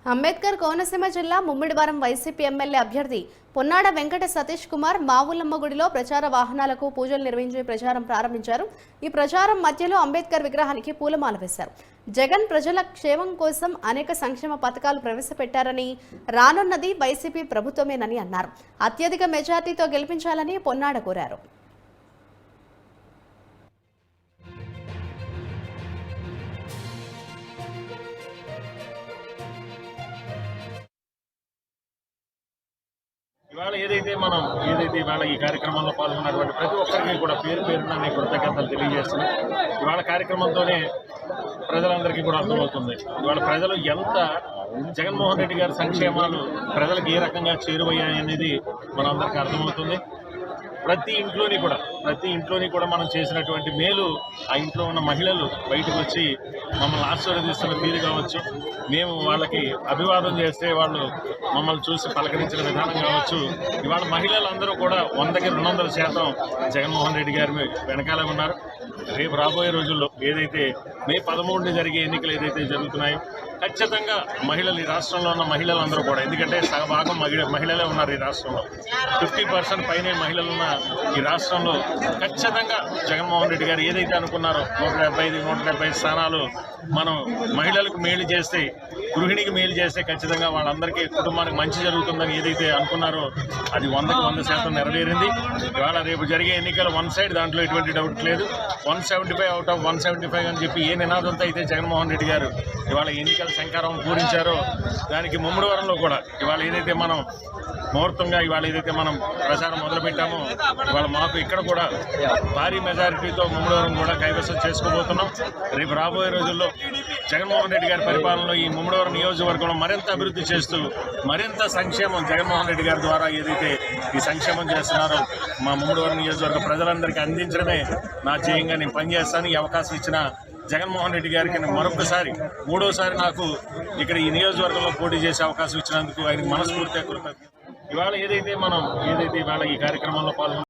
అంబేద్కర్ కోనసీమ జిల్లా Mummidivaram YCP MLA అభ్యర్థి పొన్నాడ వెంకట సతీష్ కుమార్ మావులమ్మ గుడిలో ప్రచార వాహనాలకు పూజలు నిర్వహించి ప్రచారం ప్రారంభించారు. ఈ ప్రచారం మధ్యలో అంబేద్కర్ విగ్రహానికి పూలమాల వేశారు. జగన్ ప్రజల క్షేమం కోసం అనేక సంక్షేమ పథకాలు ప్రవేశపెట్టారని, రానున్నది వైసీపీ ప్రభుత్వమేనని అన్నారు. అత్యధిక మెజార్టీతో గెలిపించాలని పొన్నాడ కోరారు. ఇవాళ ఏదైతే ఇవాళ ఈ కార్యక్రమంలో పాల్గొన్నటువంటి ప్రతి ఒక్కరికి కూడా పేరు పేరున నేను కృతజ్ఞతలు తెలియజేస్తున్నాను. ఇవాళ కార్యక్రమంతోనే ప్రజలందరికీ కూడా అర్థమవుతుంది ఇవాళ ప్రజలు ఎంత జగన్మోహన్ రెడ్డి గారి సంక్షేమాలు ప్రజలకు ఏ రకంగా చేరువయ్యాయి అనేది మనందరికీ అర్థమవుతుంది. ప్రతి ఇంట్లోని కూడా మనం చేసినటువంటి మేలు ఆ ఇంట్లో ఉన్న మహిళలు బయటకు వచ్చి మమ్మల్ని ఆశీర్వదిస్తున్న తీరు కావచ్చు, మేము వాళ్ళకి అభివాదం చేస్తే వాళ్ళు మమ్మల్ని చూసి పలకరించిన విధానం కావచ్చు, ఇవాళ మహిళలందరూ కూడా 100కి 200% జగన్మోహన్ రెడ్డి గారి వెనకాలే ఉన్నారు. రేపు రాబోయే రోజుల్లో ఏదైతే మే 13 జరిగే ఎన్నికలు ఏదైతే జరుగుతున్నాయో ఖచ్చితంగా మహిళలు, ఈ రాష్ట్రంలో ఉన్న మహిళలందరూ కూడా, ఎందుకంటే సగభాగం మహిళలే ఉన్నారు ఈ రాష్ట్రంలో, 50% పైనే మహిళలు ఉన్న ఈ రాష్ట్రంలో ఖచ్చితంగా జగన్మోహన్ రెడ్డి గారు ఏదైతే అనుకున్నారో 175 స్థానాలు మనం మహిళలకు మేలు చేస్తే, గృహిణికి మేలు చేస్తే ఖచ్చితంగా వాళ్ళందరికీ కుటుంబానికి మంచి జరుగుతుందని ఏదైతే అనుకున్నారో అది 100కి 100% నెరవేరింది. ఇవాళ రేపు జరిగే ఎన్నికలు వన్ సైడ్, దాంట్లో ఎటువంటి డౌట్ లేదు. 175 అవుట్ ఆఫ్ 175 అని చెప్పి ఏ నినాదంతో అయితే జగన్మోహన్ రెడ్డి గారు ఇవాళ ఎన్నికల శంకారం పూరించారో దానికి ముమ్మడివరంలో కూడా ఇవాళ ఏదైతే మనం ముహూర్తంగా ఇవాళ ఏదైతే మనం ప్రచారం మొదలుపెట్టామో ఇవాళ మాకు ఇక్కడ కూడా భారీ మెజారిటీతో ముమ్మడివరం కూడా కైవసం చేసుకోబోతున్నాం. రేపు రాబోయే రోజుల్లో జగన్మోహన్ రెడ్డి గారి పరిపాలనలో ఈ ముమ్మడివరం నియోజకవర్గంలో మరింత అభివృద్ధి చేస్తూ మరింత సంక్షేమం జగన్మోహన్ రెడ్డి గారి ద్వారా ఏదైతే ఈ సంక్షేమం చేస్తున్నారో మా ముమ్మడివరం నియోజకవర్గ ప్రజలందరికీ అందించడమే నా ధ్యేయంగా నేను పనిచేస్తాను. ఈ అవకాశం ఇచ్చిన జగన్మోహన్ రెడ్డి గారికి మరొకసారి, మూడోసారి నాకు ఇక్కడ ఈ నియోజకవర్గంలో పోటీ చేసే అవకాశం ఇచ్చినందుకు ఆయనకు మనస్ఫూర్తిగా కృతజ్ఞతలు. ఇవాళ ఏదైతే ఈ కార్యక్రమంలో పాల్గొన్న